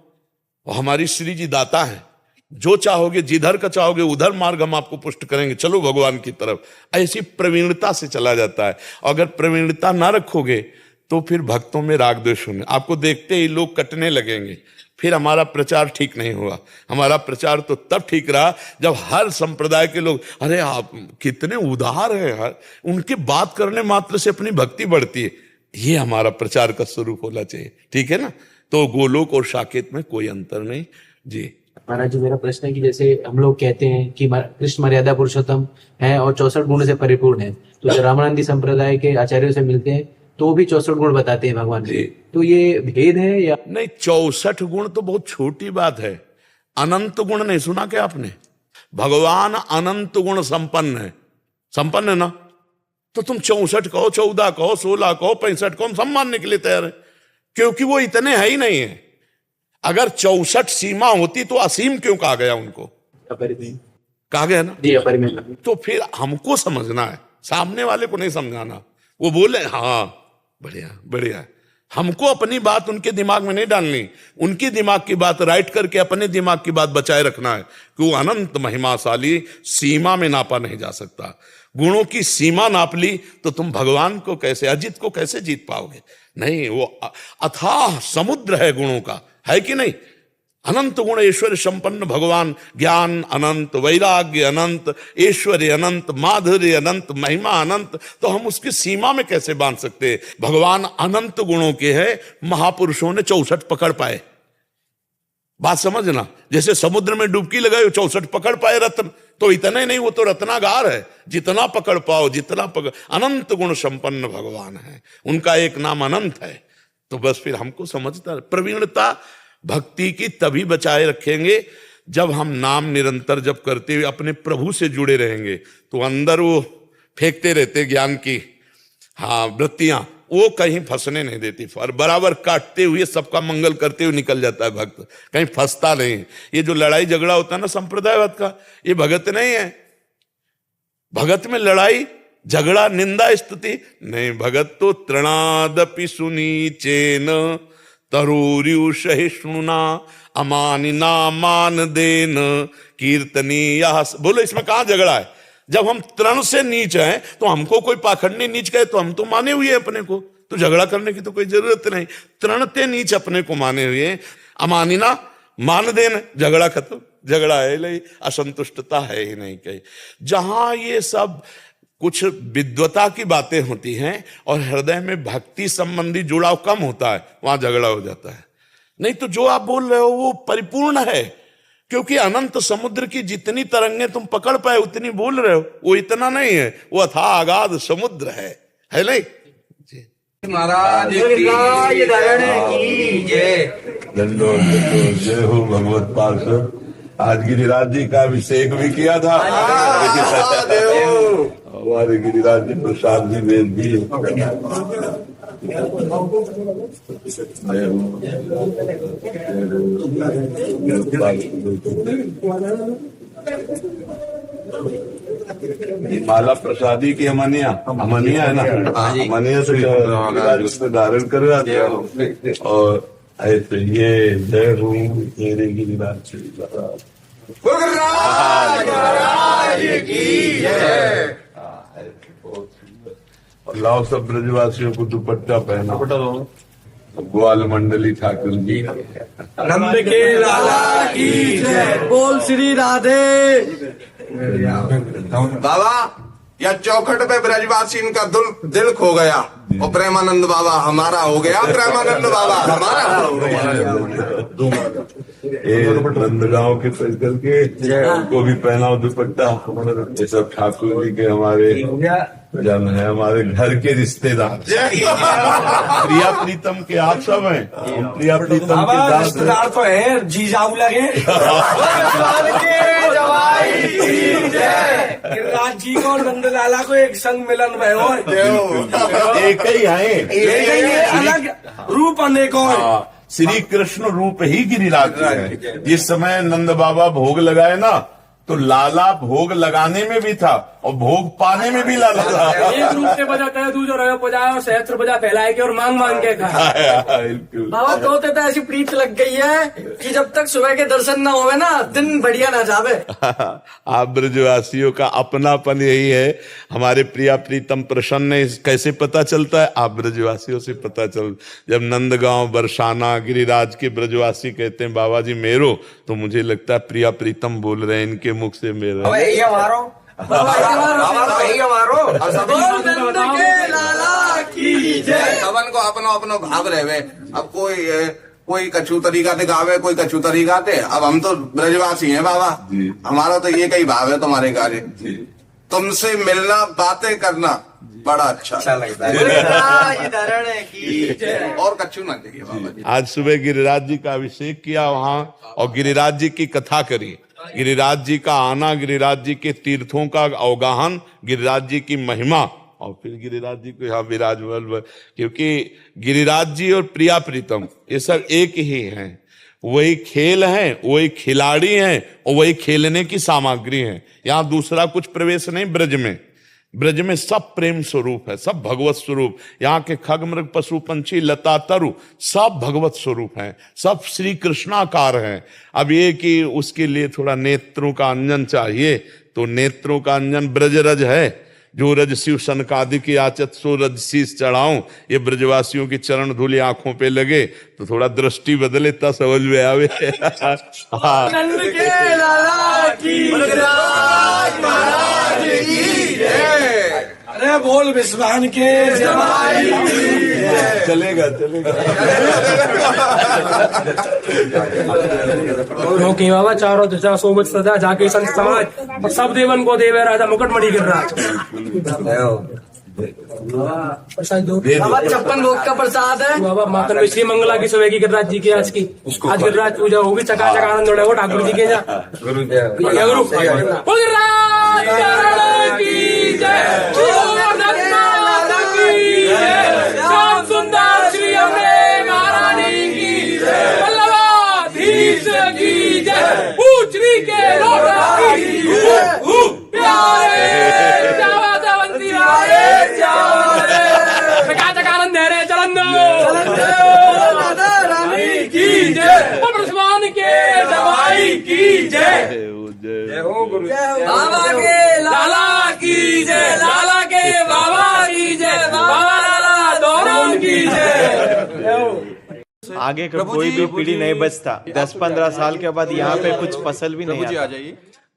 और हमारी श्री जी दाता है। जो चाहोगे, जिधर का चाहोगे उधर मार्ग हम आपको पुष्ट करेंगे, चलो भगवान की तरफ। ऐसी प्रवीणता से चला जाता है। और अगर प्रवीणता ना रखोगे तो फिर भक्तों में राग द्वेष होने, आपको देखते ही लोग कटने लगेंगे, फिर हमारा प्रचार ठीक नहीं हुआ। हमारा प्रचार तो तब ठीक रहा जब हर संप्रदाय के लोग, अरे आप कितने उदार हैं यार, उनके बात करने मात्र से अपनी भक्ति बढ़ती है। ये हमारा प्रचार का स्वरूप होना चाहिए, ठीक है ना। तो गोलोक और साकेत में कोई अंतर नहीं जी। महाराज जी, मेरा प्रश्न है कि जैसे हम लोग कहते हैं कि कृष्ण मर्यादा पुरुषोत्तम है और 64 गुण से परिपूर्ण है, तो जो रामानंदी संप्रदाय के आचार्यों से मिलते हैं तो वो भी 64 गुण बताते हैं भगवान के, तो ये भेद है या नहीं? 64 गुण तो बहुत छोटी बात है। अनंत गुण नहीं सुना क्या आपने? भगवान अनंत गुण संपन्न है, संपन्न है ना। तो तुम 64 कहो, 14 कहो, 16 कहो, 65 कहो, हम सब मानने के लिए तैयार है, क्योंकि वो इतने है ही नहीं है। अगर 64 सीमा होती तो असीम क्यों कहा गया उनको? कहा गया ना जी, अपरिमेय। तो फिर हमको समझना है, सामने वाले को नहीं समझाना। वो बोले हाँ बढ़िया बढ़िया, हमको अपनी बात उनके दिमाग में नहीं डालनी, उनकी दिमाग की बात राइट करके अपने दिमाग की बात बचाए रखना है कि वो अनंत महिमाशाली, सीमा में नापा नहीं जा सकता। गुणों की सीमा नाप ली तो तुम भगवान को कैसे, अजित को कैसे जीत पाओगे? नहीं, वो अथाह समुद्र है गुणों का, है कि नहीं? अनंत गुण ऐश्वर्य संपन्न भगवान, ज्ञान अनंत, वैराग्य अनंत, ऐश्वर्य अनंत, माधुर्य अनंत, महिमा अनंत, तो हम उसकी सीमा में कैसे बांध सकते हैं? भगवान अनंत गुणों के हैं, महापुरुषों ने 64 पकड़ पाए। बात समझना, जैसे समुद्र में डुबकी लगाई 64 पकड़ पाए रत्न, तो इतने नहीं, वो तो रत्नागार है, जितना पकड़ पाओ, जितना पकड़। अनंत गुण संपन्न भगवान है, उनका एक नाम अनंत है। तो बस फिर हमको समझता, प्रवीणता भक्ति की तभी बचाए रखेंगे जब हम नाम निरंतर जब करते हुए अपने प्रभु से जुड़े रहेंगे। तो अंदर वो फेंकते रहते ज्ञान की वृत्तियां, वो कहीं फंसने नहीं देती, और बराबर काटते हुए सबका मंगल करते हुए निकल जाता है भक्त, कहीं फंसता नहीं। ये जो लड़ाई झगड़ा होता है ना संप्रदायवाद का, ये भगत नहीं है। भगत में लड़ाई झगड़ा निंदा स्तुति नहीं, भगत तो तृणादपि सुनीचेन तरूर्यु सहिष्णुना अमानिना मान देन कीर्तनीय। बोलो इसमें कहां झगड़ा है? जब हम तृण से नीच हैं तो हमको कोई पाखंडी नीच कहे तो हम तो माने हुए हैं अपने को, तो झगड़ा करने की तो कोई जरूरत नहीं। तृणते नीच अपने को माने हुए, अमानिना मान देन, झगड़ा खत्म। झगड़ा है नहीं, असंतुष्टता है ही नहीं कहीं। जहां ये सब कुछ विद्वता की बातें होती हैं और हृदय में भक्ति संबंधी जुड़ाव कम होता है, वहां झगड़ा हो जाता है। नहीं तो जो आप बोल रहे हो वो परिपूर्ण है, क्योंकि अनंत समुद्र की जितनी तरंगें तुम पकड़ पाए उतनी बोल रहे हो, वो इतना नहीं है, वो अथाह अगाध समुद्र है नहीं? महाराज की जय। जय हो भगवत पार्षद आज गिरिराज जी का अभिषेक भी किया था। हमारे गिरिराज जी प्रसाद जी वेद भी ये माला प्रसादी की अमनिया है ना, अमनिया से गिरिराज पे धारण करवाते हो। और ऐसे ये जय हो मेरे गिरिराज श्री महाराज और लाओ सब ब्रजवासियों को दुपट्टा पहना, ग्वाल मंडली ठाकुर जी नंद के लाला की जय। बोल श्री राधे। बाबा या चौखट पे ब्रजवासी इनका दिल खो गया और प्रेमानंद बाबा हमारा हो गया, प्रेमानंद बाबा हमारा हो गया। नंदगांव के सर्कल के उनको भी पहनाओ दुपट्टा। ये सब ठाकुर जी के हमारे जन है, हमारे घर के रिश्तेदार। प्रिया प्रीतम के आप सब हैं, प्रिया प्रीतम के रिश्तेदार तो है, जीजाऊ लगे। गिरिराज जी को और नंदलाला को एक संग मिलन में हो, एक ही है, अलग रूप अनेकों। श्री कृष्ण रूप ही गिरिराज जी है। जिस समय नंद बाबा भोग लगाए ना, तो लाला भोग लगाने में भी था और भोग पाने में भी लाला था। एक रूप से बजाता है, दूसरा रहे बजाया और सहस्त्र बजा फैलाए के और मांग मांग के खाया। बाबा तोते तो ऐसी प्रीत लग गई है कि जब तक सुबह के दर्शन ना होवे ना, दिन बढ़िया ना जावे। आप ब्रजवासियों का अपनापन यही है। हमारे प्रिया प्रीतम प्रसन्न कैसे पता चलता है? आप ब्रजवासियों से पता चल। जब नंदगांव बरसाना गिरिराज के ब्रजवासी कहते हैं बाबा जी मेरो, तो मुझे लगता है प्रिया प्रीतम बोल रहे हैं इनके मुख से मेरा। सबन को अपनो अपनो भाव रहे। अब कोई कछु तरीका दिखावे, कोई कछु तरीका दे। अब हम तो ब्रजवासी हैं बाबा, हमारा तो ये कई भाव है तुम्हारे कार्य। तुमसे मिलना, बातें करना बड़ा अच्छा लगता है। और कछु ना चाहिए बाबा जी। आज सुबह गिरिराज जी का अभिषेक किया वहां, और गिरिराज जी की कथा करी। गिरिराज जी का आना, गिरिराज जी के तीर्थों का अवगाहन, गिरिराज जी की महिमा, और फिर गिरिराज जी को यहाँ विराजमान। क्योंकि गिरिराज जी और प्रिया प्रीतम ये सब एक ही हैं। वही खेल हैं, वही खिलाड़ी हैं, और वही खेलने की सामग्री हैं। यहाँ दूसरा कुछ प्रवेश नहीं। ब्रज में सब प्रेम स्वरूप है, सब भगवत स्वरूप। यहाँ के खग मृग पशु पंछी लता तरु सब भगवत स्वरूप हैं, सब श्री कृष्णाकार हैं। अब ये कि उसके लिए थोड़ा नेत्रों का अंजन चाहिए, तो नेत्रों का अंजन ब्रजरज है। जो रज शिव सनकादि की आचत सो रज शीस चढ़ाऊं। ये ब्रजवासियों की चरण धूलि आंखों पे लगे तो थोड़ा दृष्टि बदले, तब समझ में आवे। हाँ। नंद के लाला की जय। अरे बोल विश्वान के जमाई चलेगा। रोके बाबा चारों दिशा सोबत सदा जाके संत समाज और सब देवन को देवे राजा मुकुटमणि गिरिराज। प्रसाद दो बाबा, 56 भोग का प्रसाद है। बाबा मातन में श्री मंगला की सुबह की गिरिराज जी की आज गिरिराज पूजा होगी। चकाचक आनंद हो ठाकुर जी के जा गुरु सुंदर श्री अम्बे महारानी की वल्लभाधीश की जय। पूछरी के प्यारे जावंती चकाचक आनंद दे रे चलन रानी की जय। ब्रजवान के दवाई की जय। बाबा के लाला की जय, लाला के बाबा की जय, बाबा लाला दोनों की जय। आगे का कोई भी पीढ़ी नहीं बचता। 10-15 साल के बाद यहाँ पे कुछ फसल भी नहीं आता।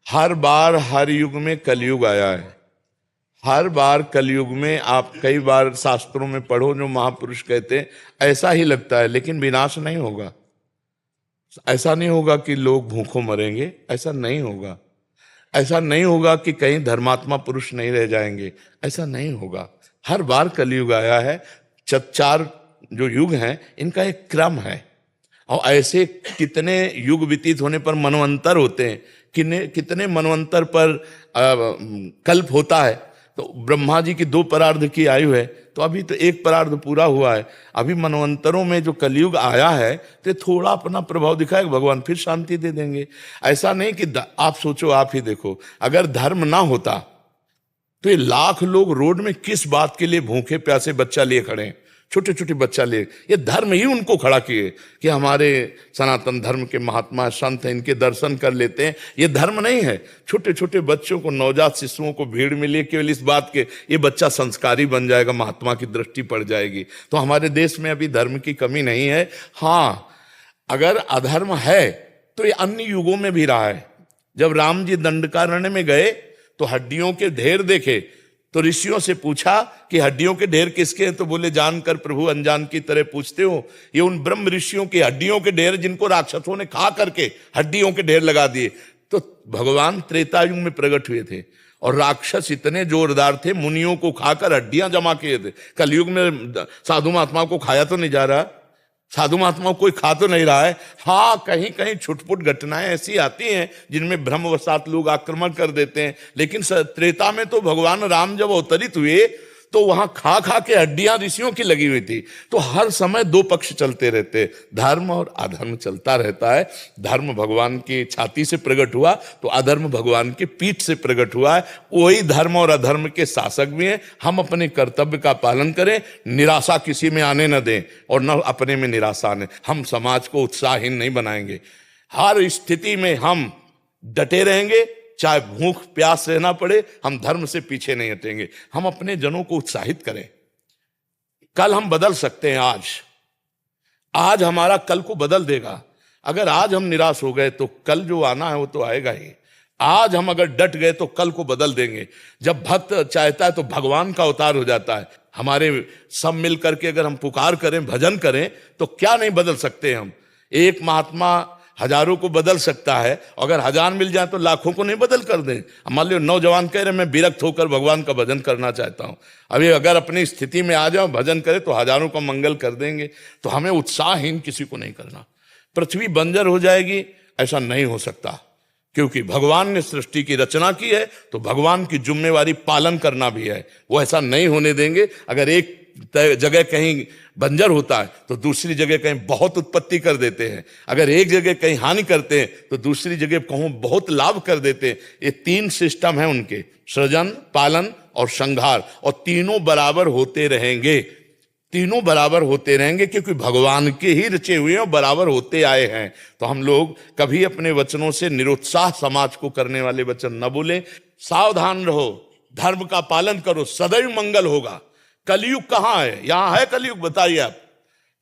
हर बार हर युग में कलयुग आया है। हर बार कलयुग में आप कई बार शास्त्रों में पढ़ो, जो महापुरुष कहते हैं ऐसा ही लगता है, लेकिन विनाश नहीं होगा। ऐसा नहीं होगा कि लोग भूखों मरेंगे, ऐसा नहीं होगा। ऐसा नहीं होगा कि कहीं धर्मात्मा पुरुष नहीं रह जाएंगे, ऐसा नहीं होगा। हर बार कलयुग आया है। 4 जो युग हैं इनका एक क्रम है, और ऐसे कितने युग व्यतीत होने पर मनवंतर होते हैं, कितने मनवंतर पर कल्प होता है। तो ब्रह्मा जी की 2 परार्ध की आयु है, तो अभी तो 1 परार्ध पूरा हुआ है। अभी मनवंतरों में जो कलयुग आया है तो थोड़ा अपना प्रभाव दिखाएगा, भगवान फिर शांति दे देंगे। ऐसा नहीं कि आप सोचो, आप ही देखो, अगर धर्म ना होता तो ये लाख लोग रोड में किस बात के लिए भूखे प्यासे बच्चा लिए खड़े हैं, छोटे छोटे बच्चा लिए। ये धर्म ही उनको खड़ा किए कि हमारे सनातन धर्म के महात्मा संत हैं, इनके दर्शन कर लेते हैं। ये धर्म नहीं है। छोटे छोटे बच्चों को, नवजात शिशुओं को भीड़ में लिए केवल इस बात के ये बच्चा संस्कारी बन जाएगा, महात्मा की दृष्टि पड़ जाएगी। तो हमारे देश में अभी धर्म की कमी नहीं है। हाँ, अगर अधर्म है तो ये अन्य युगों में भी रहा है। जब राम जी दंडकारण्य में गए तो हड्डियों के ढेर देखे, तो ऋषियों से पूछा कि हड्डियों के ढेर किसके हैं? तो बोले जानकर प्रभु अनजान की तरह पूछते हो। ये उन ब्रह्म ऋषियों की हड्डियों के ढेर जिनको राक्षसों ने खा करके हड्डियों के ढेर लगा दिए। तो भगवान त्रेता युग में प्रकट हुए थे और राक्षस इतने जोरदार थे, मुनियों को खाकर हड्डियां जमा किए थे। कलयुग में साधु महात्माओं को खाया तो नहीं जा रहा, साधु महात्माओं कोई खा तो नहीं रहा है। हाँ, कहीं कहीं छुटपुट घटनाएं ऐसी आती हैं जिनमें भ्रमवशात लोग आक्रमण कर देते हैं, लेकिन त्रेता में तो भगवान राम जब अवतरित हुए तो वहां खा खा के हड्डियां ऋषियों की लगी हुई थी। तो हर समय 2 पक्ष चलते रहते, धर्म और अधर्म चलता रहता है। धर्म भगवान की छाती से प्रकट हुआ तो अधर्म भगवान की पीठ से प्रकट हुआ है। वही धर्म और अधर्म के शासक भी हैं। हम अपने कर्तव्य का पालन करें, निराशा किसी में आने न दें और न अपने में निराशा आने। हम समाज को उत्साहहीन नहीं बनाएंगे। हर स्थिति में हम डटे रहेंगे, चाहे भूख प्यास रहना पड़े, हम धर्म से पीछे नहीं हटेंगे। हम अपने जनों को उत्साहित करें। कल हम बदल सकते हैं। आज हमारा कल को बदल देगा। अगर आज हम निराश हो गए तो कल जो आना है वो तो आएगा ही। आज हम अगर डट गए तो कल को बदल देंगे। जब भक्त चाहता है तो भगवान का अवतार हो जाता है। हमारे सब मिल करके अगर हम पुकार करें, भजन करें तो क्या नहीं बदल सकते हम। एक महात्मा हजारों को बदल सकता है, अगर 1000 मिल जाए तो लाखों को नहीं बदल कर दें। मान लो नौजवान कह रहे मैं विरक्त होकर भगवान का भजन करना चाहता हूं, अभी अगर अपनी स्थिति में आ जाओ, भजन करें तो हजारों का मंगल कर देंगे। तो हमें उत्साहहीन किसी को नहीं करना। पृथ्वी बंजर हो जाएगी ऐसा नहीं हो सकता, क्योंकि भगवान ने सृष्टि की रचना की है तो भगवान की जिम्मेवारी पालन करना भी है। वो ऐसा नहीं होने देंगे। अगर एक जगह कहीं बंजर होता है तो दूसरी जगह कहीं बहुत उत्पत्ति कर देते हैं। अगर एक जगह कहीं हानि करते हैं तो दूसरी जगह कहूं बहुत लाभ कर देते हैं। ये 3 सिस्टम है उनके, सृजन, पालन और संहार, और तीनों बराबर होते रहेंगे। तीनों बराबर होते रहेंगे क्योंकि भगवान के ही रचे हुए हैं और बराबर होते आए हैं। तो हम लोग कभी अपने वचनों से निरुत्साह समाज को करने वाले वचन न बोले। सावधान रहो, धर्म का पालन करो, सदैव मंगल होगा। कलयुग कहाँ है? यहां है कलयुग? बताइए आप।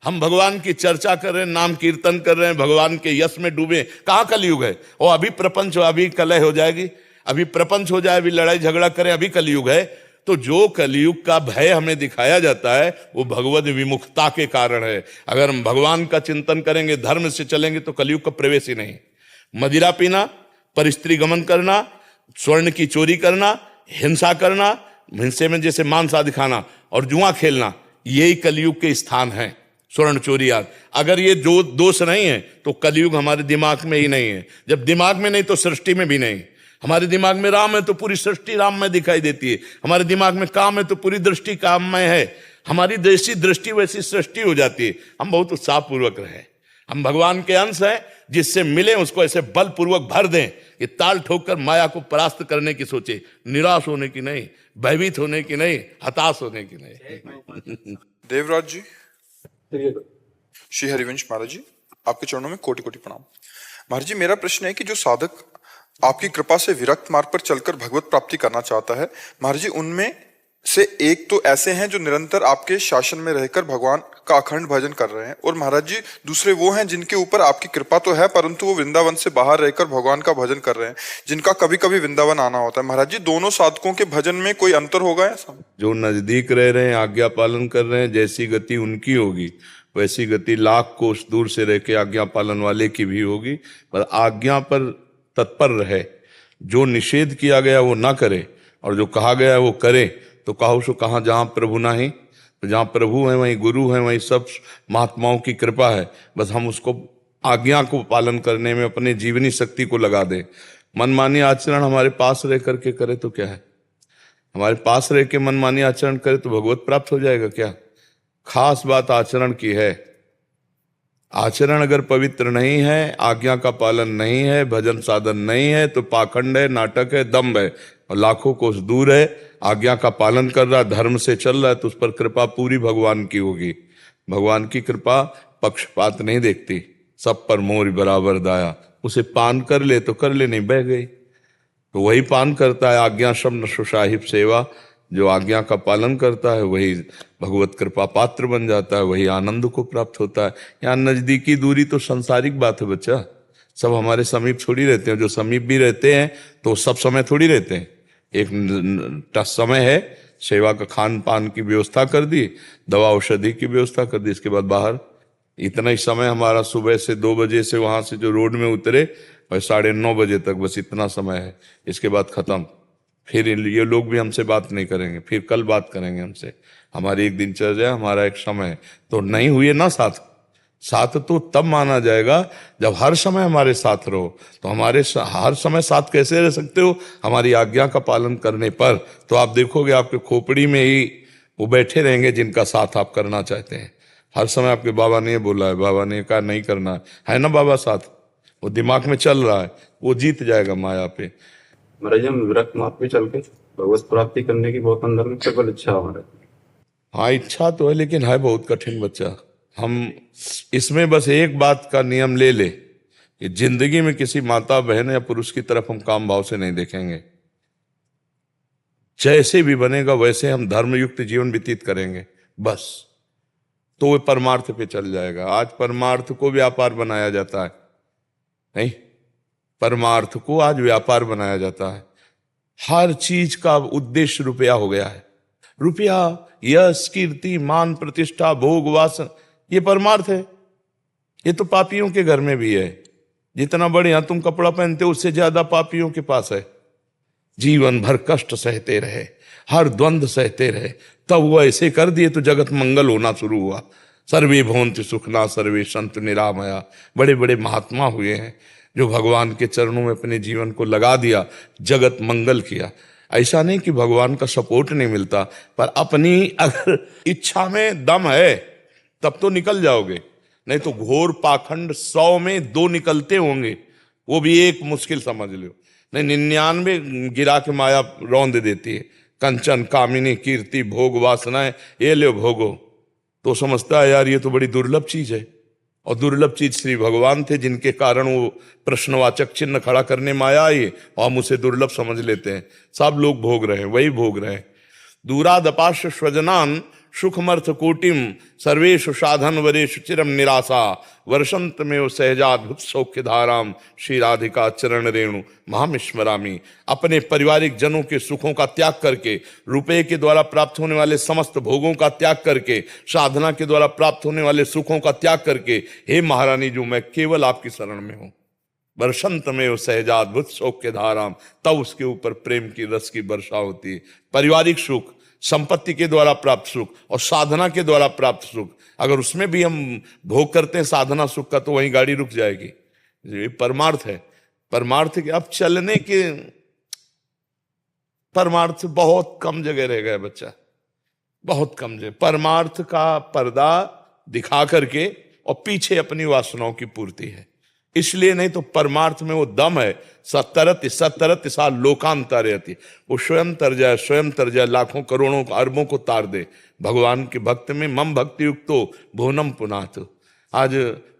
हम भगवान की चर्चा कर रहे हैं, नाम कीर्तन कर रहे हैं, भगवान के यश में डूबे, कहाँ कलयुग है? और अभी प्रपंच, अभी कलह हो जाएगी, अभी प्रपंच हो जाए, अभी लड़ाई झगड़ा करें, अभी कलयुग है। तो जो कलयुग का भय हमें दिखाया जाता है वो भगवद विमुखता के कारण है। अगर हम भगवान का चिंतन करेंगे, धर्म से चलेंगे तो कलयुग का प्रवेश ही नहीं। मदिरा पीना, परस्त्री गमन करना, स्वर्ण की चोरी करना, हिंसा करना, हिंसे में जैसे मांस आदि खाना और जुआ खेलना, यही कलयुग के स्थान है। स्वर्ण चोरी आदि, अगर ये जो दोष नहीं है तो कलयुग हमारे दिमाग में ही नहीं है। जब दिमाग में नहीं तो सृष्टि में भी नहीं। हमारे दिमाग में राम है तो पूरी सृष्टि राम में दिखाई देती है। हमारे दिमाग में काम है तो पूरी दृष्टि काम में है। हमारी जैसी दृष्टि वैसी सृष्टि हो जाती है। हम बहुत उत्साहपूर्वक रहे। हम भगवान के अंश हैं, जिससे मिले उसको ऐसे बलपूर्वक भर दें कि ताल ठोकर माया को परास्त करने की सोचे, निराश होने की नहीं, भयभीत होने की नहीं, हताश होने की नहीं। देवराज जी, श्री हरिवंश महाराज जी, आपके चरणों में कोटि कोटि प्रणाम। महाराज जी, मेरा प्रश्न है कि जो साधक आपकी कृपा से विरक्त मार्ग पर चलकर भगवत प्राप्ति करना चाहता है, महाराज जी उनमें से एक तो ऐसे हैं जो निरंतर आपके शासन में रहकर भगवान का अखंड भजन कर रहे हैं, और महाराज जी दूसरे वो हैं जिनके ऊपर आपकी कृपा तो है परंतु वो वृंदावन से बाहर रहकर भगवान का भजन कर रहे हैं, जिनका कभी कभी वृंदावन आना होता है। महाराज जी, दोनों साधकों के भजन में कोई अंतर होगा ऐसा? जो नजदीक रह रहे हैं, आज्ञा पालन कर रहे हैं, जैसी गति उनकी होगी वैसी गति लाख कोस दूर से रह के आज्ञा पालन वाले की भी होगी। पर आज्ञा पर तत्पर रहे, जो निषेध किया गया वो ना करे और जो कहा गया वो करे। तो कहो सो कहाँ, जहाँ प्रभु ना ही, तो जहाँ प्रभु है वहीं गुरु है, वहीं सब महात्माओं की कृपा है। बस हम उसको आज्ञा को पालन करने में अपने जीवनी शक्ति को लगा दे। मनमानी आचरण हमारे पास रह करके करे तो क्या है? हमारे पास रह के मनमानी आचरण करे तो भगवत प्राप्त हो जाएगा क्या? खास बात आचरण की है। आचरण अगर पवित्र नहीं है, आज्ञा का पालन नहीं है, भजन साधन नहीं है, तो पाखंड है, नाटक है, दम्भ है और लाखों कोस दूर है। आज्ञा का पालन कर रहा, धर्म से चल रहा है तो उस पर कृपा पूरी भगवान की होगी। भगवान की कृपा पक्षपात नहीं देखती, सब पर मोर बराबर दाया। उसे पान कर ले तो कर ले, नहीं बह गई तो वही पान करता है। आज्ञा शब्द सुसाहिब सेवा, जो आज्ञा का पालन करता है वही भगवत कृपा पात्र बन जाता है, वही आनंद को प्राप्त होता है। यहाँ नजदीकी दूरी तो सांसारिक बात है बच्चा, सब हमारे समीप थोड़ी रहते हैं। जो समीप भी रहते हैं तो सब समय थोड़ी रहते हैं। एक समय है, सेवा का खान पान की व्यवस्था कर दी, दवा औषधि की व्यवस्था कर दी, इसके बाद बाहर इतना ही समय हमारा सुबह से 2 बजे से वहां से जो रोड में उतरे और 9:30 बजे तक, बस इतना समय है। इसके बाद खत्म। फिर ये लोग भी हमसे बात नहीं करेंगे, फिर कल बात करेंगे हमसे। हमारी एक दिनचर्या, हमारा एक समय, तो नहीं हुए ना साथ। साथ तो तब माना जाएगा जब हर समय हमारे साथ रहो। तो हमारे हर समय साथ कैसे रह सकते हो? हमारी आज्ञा का पालन करने पर। तो आप देखोगे आपके खोपड़ी में ही वो बैठे रहेंगे जिनका साथ आप करना चाहते हैं। हर समय आपके बाबा ने बोला है, बाबा ने कहा नहीं करना है ना बाबा साथ, वो दिमाग में चल रहा है, वो जीत जाएगा माया पे। महाराज हम विरक्त मार्ग पे चल के भगवत प्राप्ति करने की बहुत अंदर में प्रबल इच्छा हमारे। हाँ इच्छा तो है, लेकिन है बहुत कठिन बच्चा। हम इसमें बस एक बात का नियम ले ले कि जिंदगी में किसी माता बहन या पुरुष की तरफ हम काम भाव से नहीं देखेंगे। जैसे भी बनेगा वैसे हम धर्मयुक्त जीवन व्यतीत करेंगे, बस तो वो परमार्थ पे चल जाएगा। आज परमार्थ को व्यापार बनाया जाता है, नहीं, परमार्थ को आज व्यापार बनाया जाता है। हर चीज का उद्देश्य रुपया हो गया है। रुपया, यश, कीर्ति, मान, प्रतिष्ठा, भोग, वासन, ये परमार्थ है। ये तो पापियों के घर में भी है। जितना बढ़िया तुम कपड़ा पहनते हो उससे ज्यादा पापियों के पास है। जीवन भर कष्ट सहते रहे, हर द्वंद्व सहते रहे, तब वो ऐसे कर दिए तो जगत मंगल होना शुरू हुआ। सर्वे भवन्तु सुखिनः सर्वे सन्तु निरामया। बड़े बड़े महात्मा हुए हैं जो भगवान के चरणों में अपने जीवन को लगा दिया, जगत मंगल किया। ऐसा नहीं कि भगवान का सपोर्ट नहीं मिलता, पर अपनी अगर इच्छा में दम है तब तो निकल जाओगे, नहीं तो घोर पाखंड 100 में 2 निकलते होंगे, वो भी एक मुश्किल समझ लो। नहीं 99 गिरा के माया रौंद देती है। कंचन, कामिनी, कीर्ति, भोग, वासनाएं, ये लो भोगो, तो समझता है यार ये तो बड़ी दुर्लभ चीज है। और दुर्लभ चीज श्री भगवान थे, जिनके कारण वो प्रश्नवाचक चिन्ह खड़ा करने माया आई और हम उसे दुर्लभ समझ लेते हैं। सब लोग भोग रहे हैं, वही भोग रहे हैं। दूरादपाश स्वजनान सुखमर्थ कोटिम सर्वेषु साधन वरेषु चिरम निराशा वर्षंत में सहजाद्भुत सौख्य धाराम श्री राधिका चरण रेणु महामिस्मरामी। अपने पारिवारिक जनों के सुखों का त्याग करके, रुपये के द्वारा प्राप्त होने वाले समस्त भोगों का त्याग करके, साधना के द्वारा प्राप्त होने वाले सुखों का त्याग करके, हे महारानी जो मैं केवल आपकी शरण में हूं। वर्षंत में सहजाद्भुत सौख्य धाराम, तब उसके ऊपर प्रेम की रस की वर्षा होती है। पारिवारिक सुख, संपत्ति के द्वारा प्राप्त सुख और साधना के द्वारा प्राप्त सुख, अगर उसमें भी हम भोग करते हैं साधना सुख का, तो वहीं गाड़ी रुक जाएगी। ये परमार्थ है। परमार्थ के अब चलने के परमार्थ बहुत कम जगह रह गया बच्चा, बहुत कम जगह। परमार्थ का पर्दा दिखा करके और पीछे अपनी वासनाओं की पूर्ति है, इसलिए। नहीं तो परमार्थ में वो दम है। 70 साल लोकांतर रहती, वो स्वयं तर जाए, लाखों करोड़ों अरबों को तार दे भगवान के भक्त में। मम भक्ति युक्तो भुवनम पुनात। आज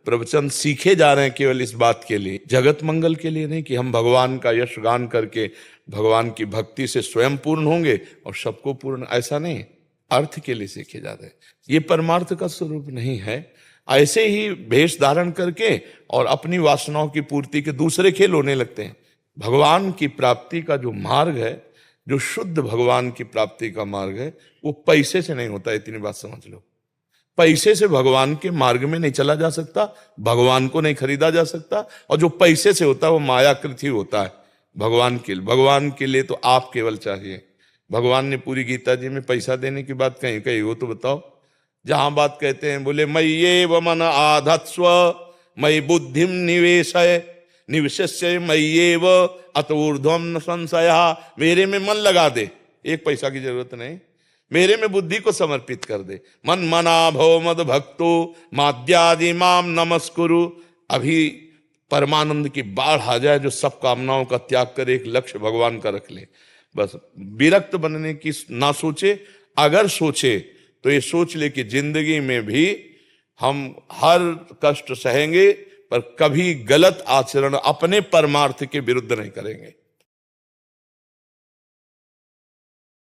प्रवचन सीखे जा रहे हैं केवल इस बात के लिए, जगत मंगल के लिए नहीं, कि हम भगवान का यश गान करके भगवान की भक्ति से स्वयं पूर्ण होंगे और सबको पूर्ण, ऐसा नहीं। अर्थ के लिए सीखे जाते हैं। ये परमार्थ का स्वरूप नहीं है। ऐसे ही भेष धारण करके और अपनी वासनाओं की पूर्ति के दूसरे खेल होने लगते हैं। भगवान की प्राप्ति का जो मार्ग है, जो शुद्ध भगवान की प्राप्ति का मार्ग है, वो पैसे से नहीं होता। इतनी बात समझ लो। पैसे से भगवान के मार्ग में नहीं चला जा सकता, भगवान को नहीं खरीदा जा सकता। और जो पैसे से होता है वो मायाकृत ही होता है। भगवान के लिए तो आप केवल चाहिए। भगवान ने पूरी गीता जी में पैसा देने की बात कही हो तो बताओ। जहां बात कहते हैं, बोले मय्येव मन आधत्स्व मयि बुद्धिम निवेशय निविशस्य मय्येव अत ऊर्ध्वम न संशया। मेरे में मन लगा दे, एक पैसा की जरूरत नहीं, मेरे में बुद्धि को समर्पित कर दे। मन मना भव मद भक्तो माद्यादि माम नमस्कुरु। अभी परमानंद की बाढ़ आ जाए जो सब कामनाओं का त्याग कर एक लक्ष्य भगवान का रख ले, बस विरक्त बनने की ना सोचे। अगर सोचे तो ये सोच ले कि जिंदगी में भी हम हर कष्ट सहेंगे पर कभी गलत आचरण अपने परमार्थ के विरुद्ध नहीं करेंगे।